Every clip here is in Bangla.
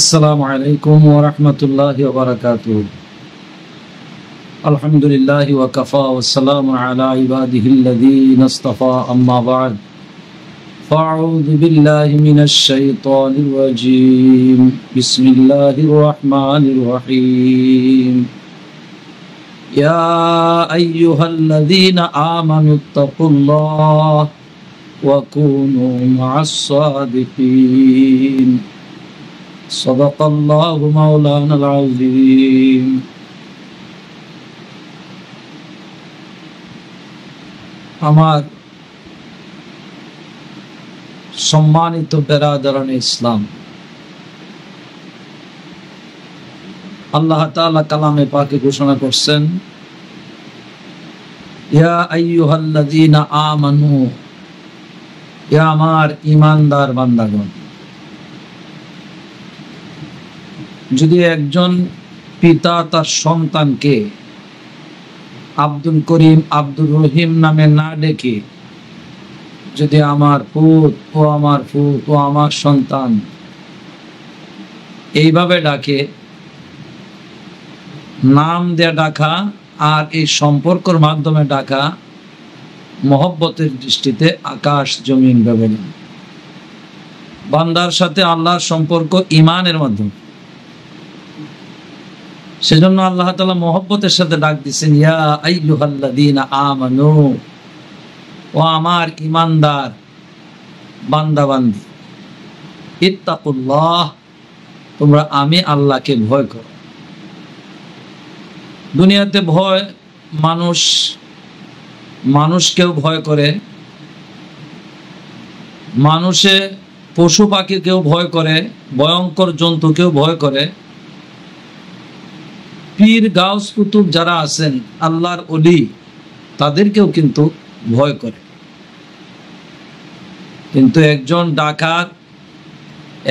السلام عليكم ورحمة الله وبركاته. الحمد لله وكفى والسلام على عباده الذين اصطفى أما بعد فأعوذ بالله من الشيطان الرجيم بسم الله الرحمن الرحيم يا أيها الذين آمنوا اتقوا الله وكونوا مع الصادقين صدق الله مولانا العظيم. আমার সম্মানিত বেরাদারানে ইসলাম, আল্লাহ তাআলা কালামে পাকে ঘোষণা করছেন, ইয়া আইয়ুহাল্লাযীনা আমানু, ইয়া আমার ঈমানদার বান্দাগণ। যদি একজন পিতা তার সন্তানকে আব্দুল করিম, আব্দুর রহিম নামে না ডেকে যদি আমার পুত ও আমার পুত ও আমার সন্তান এইভাবে ডাকে, নাম দিয়ে ডাকা আর এই সম্পর্কের মাধ্যমে ডাকা মহব্বতের দৃষ্টিতে আকাশ জমিন ব্যবধান। বান্দার সাথে আল্লাহর সম্পর্ক ঈমানের মাধ্যমে। সেজন্য আল্লাহ তাআলা মহব্বতের সাথে ডাক দিচ্ছেন, ইয়া আইয়ুহাল্লাযীনা আমানু, ও আমার ঈমানদার বান্দা বান্দি, ইত্তাকুল্লাহ, তোমরা আমি আল্লাহকে ভয় করো। দুনিয়াতে ভয়, মানুষকেও ভয় করে, মানুষে পশু পাখিকেও ভয় করে, ভয়ঙ্কর জন্তুকেও ভয় করে। পীর গাউস কুতুব যারা আছেন, আল্লাহর ওলি, তাদেরকেও কিন্তু ভয় করে। কিন্তু একজন ডাকাত,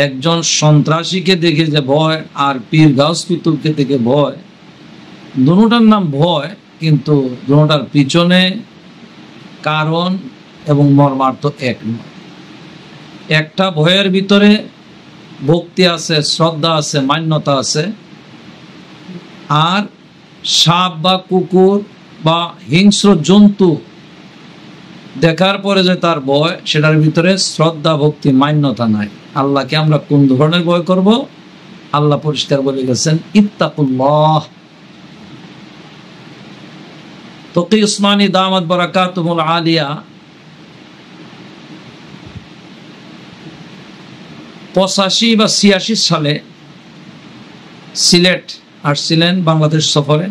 একজন সন্ত্রাসীকে দেখে যে ভয়, আর পীর গাউস কুতুবকে দেখে ভয়, দুটোটার নাম ভয়, কিন্তু দুটোটার পিছনে কারণ এবং মর্মার্থ এক নয়। একটা ভয়ের ভিতরে ভক্তি আছে, শ্রদ্ধা আছে, মান্যতা আছে, আর সাপ বা কুকুর বা হিংস্র জন্তু দেখার পরে যে তার ভয়, সেটার ভিতরে শ্রদ্ধা, ভক্তি, মান্যতা নাই। আল্লাহকে আমরা কোন ধরনের ভয় করব? আল্লাহ পরিষ্কার বলে গেছেন, ইত্তাকুল্লাহ। তকি উসমানী দামাত বারাকাতুহুল আলিয়া 85 বা 86 সালে সিলেট আসছিলেন বাংলাদেশ সফরে।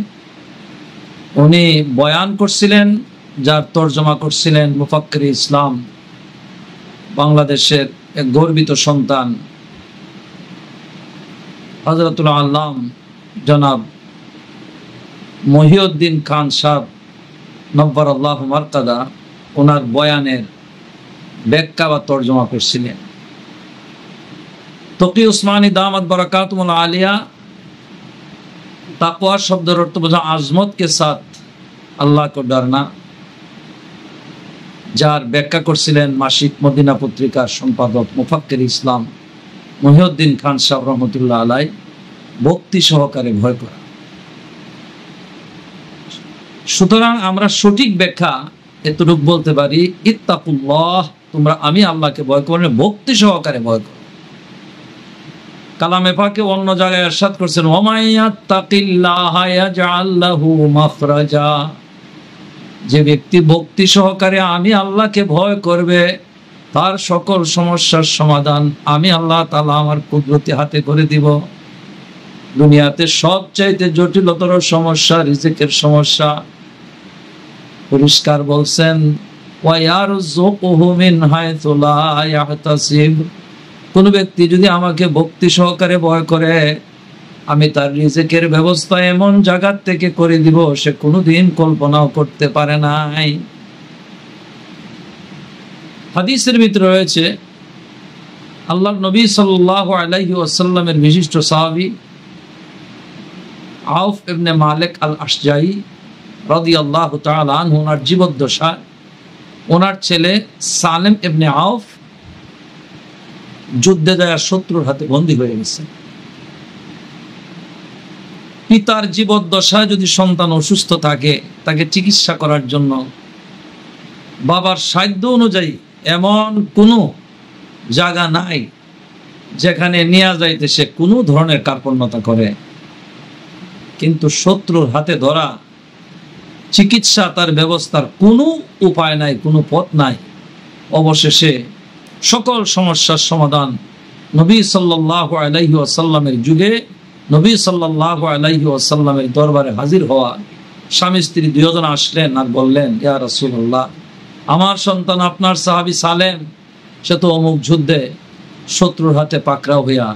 উনি বয়ান করছিলেন, যার তর্জমা করছিলেন মুফাক্কির ইসলাম, বাংলাদেশের এক গর্বিত সন্তান হযরতুল আল্লাম জনাব মহিউদ্দিন খান সাহেব নব্বারাল্লাহু মারকাদা। ওনার বয়ানের ব্যাখ্যা বা তর্জমা করছিলেন। তকি উসমানী দামাত বারাকাতুহুল আলিয়া, তাকওয়া শব্দের অর্থ বোঝা আজমত কে সাথ আল্লাহ কো ডরনা, যার ব্যাখ্যা করছিলেন মাসিক মদিনা পত্রিকার সম্পাদক মুফাক্কির ইসলাম মহিউদ্দিন খান সাহেব রহমতুল্লাহ আলাই। ভক্তি সহকারে ভয় করা। সুতরাং আমরা সঠিক ব্যাখ্যা এতটুকু বলতে পারি, ইত্তাকুল্লাহ, তোমরা আমি আল্লাহকে ভয় করো, ভক্তি সহকারে ভয় করো। কালামে পাকে অন্য জায়গায় ইরশাদ করছেন, ওয়ামাইয়াত্তাকিল্লাহা ইয়াজআল লাহু মাখরাজা, যে ব্যক্তি ভক্তি সহকারে আমি আল্লাহকে ভয় করবে, তার সকল সমস্যার সমাধান আমি আল্লাহ তাআলা আমার কুদরতি হাতে করে দিব। দুনিয়াতে সবচাইতে জটিলতর সমস্যা রিজিকের সমস্যা। পরিষ্কার বলছেন, ওয়া ইয়ারযুকুহু মিন হাইথু লা ইয়াহতাসিব, কোন ব্যক্তি যদি আমাকে ভক্তি সহকারে ভয় করে, আমি তার রিজিকের ব্যবস্থা এমন জায়গা থেকে করে দিব সে কোনোদিন কল্পনাও করতে পারে নাই। হাদিসের ভিতরে রয়েছে, আল্লাহর নবী সাল্লাল্লাহু আলাইহি ওয়াসাল্লামের বিশিষ্ট সাহাবী আউফ ইবনে মালিক আল আশজাই রাদিয়াল্লাহু তাআলা আনহু, ওনার জীবদ্দশায় ওনার ছেলে সালেম ইবনে আউফ যুদ্ধে যায় শত্রুর হাতে বন্দী হয়ে গেছে। পিতার জীবদ্দশায় যদি সন্তান অসুস্থ থাকে, তাকে চিকিৎসা করার জন্য বাবার সাধ্য অনুযায়ী এমন কোনো জায়গা নাই যেখানে নিয়ে যাইতে সে কোনো ধরনের কার্পণ্যতা করে, কিন্তু শত্রুর হাতে ধরা, চিকিৎসা তার ব্যবস্থার কোনো উপায় নাই, কোনো পথ নাই। অবশেষে সকল সমস্যার সমাধান নবী সাল্লাল্লাহু আলাইহি ওয়াসাল্লামের যুগে নবী সাল্লাল্লাহু আলাইহি ওয়াসাল্লামের দরবারে হাজির হওয়া স্বামী স্ত্রী দুজন আসলেন আর বললেন, ইয়া রাসূলুল্লাহ, আমার সন্তান আপনার সাহাবী সালেম, সে তো অমুক যুদ্ধে শত্রুর হাতে পাকড়াও হইয়া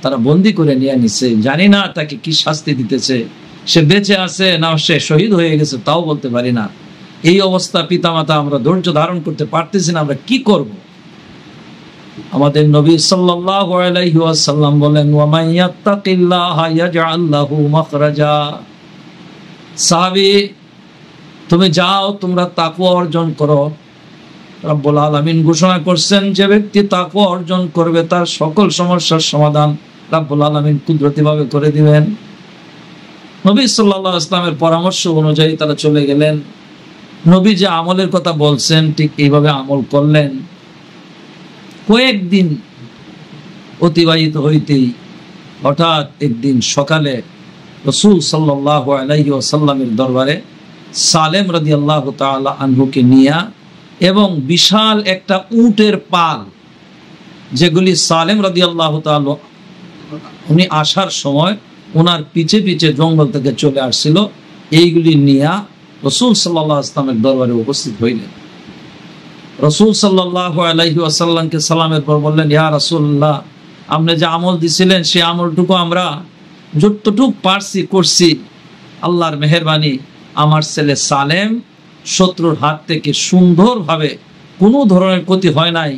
তারা বন্দি করে নিয়ে নিছে, জানি না তাকে কি শাস্তি দিতেছে, সে বেঁচে আছে না সে শহীদ হয়ে গেছে তাও বলতে পারি না। এই অবস্থা পিতামাতা আমরা ধৈর্য ধারণ করতে পারতেছি না, আমরা কি করব? আমাদের নবী সাল্লাল্লাহু আলাইহি ওয়াসাল্লাম বলেন, ওয়া মান ইয়াত্তাকিল্লাহা ইয়াজআল লাহু মাখরাজা। সাহাবী, তুমি যাও, তোমরা তাকওয়া অর্জন করো। রব্বুল আলামিন ঘোষণা করছেন, যে ব্যক্তি তাকওয়া অর্জন করবে তার সকল সমস্যার সমাধান রব্বুল আলামিন কুদরতিভাবে করে দিবেন। নবী সাল্লাল্লাহু আলাইহি ওয়াসাল্লামের পরামর্শ অনুযায়ী তারা চলে গেলেন। নবী যে আমলের কথা বলছেন ঠিক এইভাবে আমল করলেন। কয়েকদিন অতিবাহিত হইতেই হঠাৎ একদিন সকালে রাসূল সাল্লাল্লাহু আলাইহি ওয়াসাল্লামের দরবারে সালেম রাদিয়াল্লাহু তাআলা আনহুকে নিয়া এবং বিশাল একটা উটের পাল, যেগুলি সালেম রাদিয়াল্লাহু তাআলা উনি আসার সময় ওনার পিছে পিছে জঙ্গল থেকে চলে আসছিল, এইগুলি নিয়া রাসূল সাল্লাল্লাহু আলাইহি ওয়াসাল্লামের দরবারে উপস্থিত হইলেন। রাসূল সাল্লাল্লাহু আলাইহি ওয়াসাল্লামকে সালামের পর বললেন, ইয়া রাসূলুল্লাহ, আপনি যে আমল দিছিলেন সেই আমলটুকু আমরা যতটুকু পারছি করছি। আল্লাহর মেহেরবানি, আমার ছেলে সালেম শত্রুর হাত থেকে সুন্দরভাবে, কোনো ধরনের ক্ষতি হয় নাই,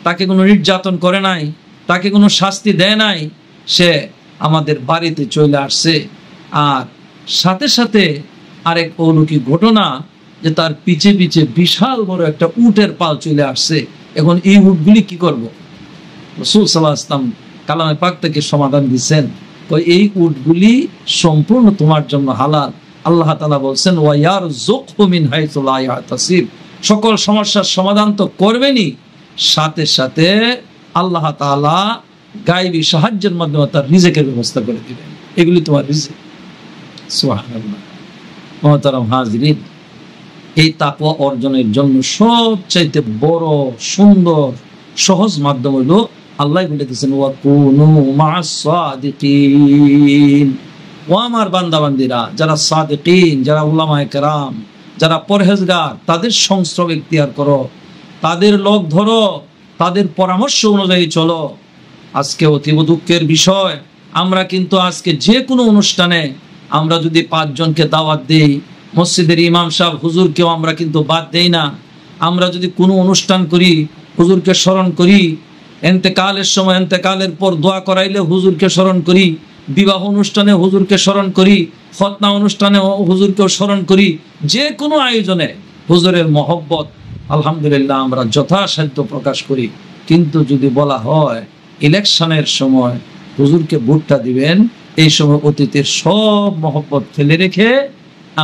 তাকে কোনো নির্যাতন করে নাই, তাকে কোনো শাস্তি দেয় নাই, সে আমাদের বাড়িতে চলে আসছে। আর সাথে সাথে আরেক অলৌকিক ঘটনা, যে তার পিছে পিছে বিশাল বড় একটা উটের পাল চলে আসছে। এখন এই উটগুলি কি করব? রাসূল সাল্লাল্লাহু আলাইহি ওয়াসাল্লাম কালামে পাক থেকে সমাধান দিচ্ছেন, এই উটগুলি সম্পূর্ণ তোমার জন্য হালাল। আল্লাহ তাআলা বলছেন, ওয়া ইয়ারযুকহু মিন হাইসু লা ইয়াহতাসিব, সকল সমস্যার সমাধান তো করবেনই, সাথে সাথে আল্লাহ তাআলা গায়বী সাহায্যের মাধ্যমে তার রিজিকের ব্যবস্থা করে দিবেন। এগুলি তোমার রিজিক। সুবহানাল্লাহ। মুহতারাম হাজিরিন, এই তাকওয়া অর্জনের জন্য সবচাইতে বড়, সুন্দর, সহজ মাধ্যম হলো আল্লাহ বলে দিয়েছেন, ওয়া কুনু মা'আস সাদিকিন। ও আমার বান্দাবান্দিরা, যারা সাদিকিন, যারা উলামায়ে কেরাম, যারা পরহেজগার, তাদের সংস্রব ইখতিয়ার করো, তাদের লোক ধরো, তাদের পরামর্শ অনুযায়ী চলো। আজকে অতীব দুঃখের বিষয়, আমরা কিন্তু আজকে যে কোনো অনুষ্ঠানে আমরা যদি 5 জনকে দাওয়াত দেই, মসজিদের ইমাম সাহেব হুজুরকেও আমরা কিন্তু বাদ দেই না। আমরা যদি কোনো অনুষ্ঠান করি, হুজুরকে স্মরণ করি, এন্তেকালের সময়, এন্তেকালের পর দোয়া করাইলে হুজুরকে স্মরণ করি, বিবাহ অনুষ্ঠানে হুজুরকে স্মরণ করি, খতনা অনুষ্ঠানে হুজুরকেও স্মরণ করি, যে কোনো আয়োজনে হুজুরের মহব্বত আলহামদুলিল্লাহ আমরা যথাসাধ্য প্রকাশ করি। কিন্তু যদি বলা হয় ইলেকশনের সময় হুজুরকে ভোটটা দিবেন, এই সময় অতীতের সব মহব্বত ফেলে রেখে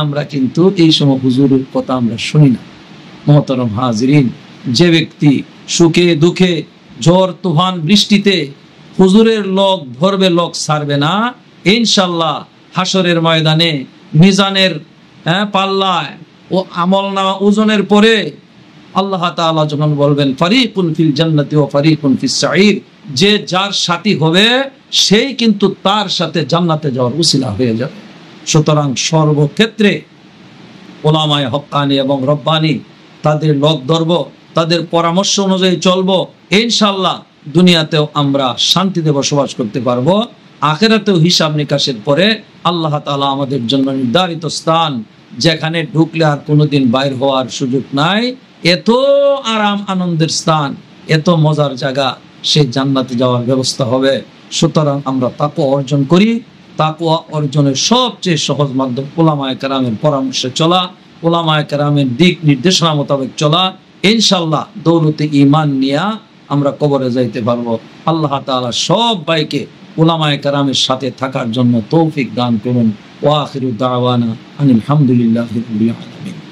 আমরা কিন্তু এই সময় হুজুরের কথা আমরা শুনি না। মুহতারাম হাজিরিন, যে ব্যক্তি সুখে দুঃখে, ঝড় তুফান বৃষ্টিতে হুজুরের লোক ধরবে, লোক ছাড়বে না, ইনশাআল্লাহ হাসরের ময়দানে মিজানের পাল্লায় ও আমলনামা ওজনের পরে আল্লাহ তাআলা যখন বলবেন, ফারিকুন ফিল জান্নাতি ওয়া ফারিকুন ফিস সাঈর, যে যার সাথী হবে সেই কিন্তু তার সাথে জান্নাতে যাওয়ার উসিলা হয়ে যাবে। সুতরাং সর্বক্ষেত্রে উলামায়ে হক্কানি এবং রব্বানি, তাদের লোক ধরব, তাদের পরামর্শ অনুযায়ী চলবো, ইনশাআল্লাহ দুনিয়াতেও আমরা শান্তিতে বসবাস করতে পারবো, আখিরাতেও হিসাব নিকাশের পরে আল্লাহ তাআলা আমাদের জন্য নির্ধারিত স্থান, যেখানে ঢুকলে আর কোনোদিন বাইর হওয়ার সুযোগ নাই, এত আরাম আনন্দের স্থান, এত মজার জায়গা, সেই জান্নাতে যাওয়ার ব্যবস্থা হবে। সুতরাং আমরা তাকওয়া অর্জন করি। তাকওয়া অর্জনের সবচেয়ে সহজ মাধ্যম উলামায়ে কেরামের পরামর্শে চলা, উলামায়ে কেরামের দিক নির্দেশনা মোতাবেক চলা। ইনশাআল্লাহ দৌলতে ঈমান নিয়া আমরা কবরে যাইতে পারবো। আল্লাহ তাআলা সব ভাইকে উলামায়ে কেরামের সাথে থাকার জন্য তৌফিক দান করুন। ওয়া আখিরু দাওয়ানা আনিল হামদুলিল্লাহি রাব্বিল আলামিন।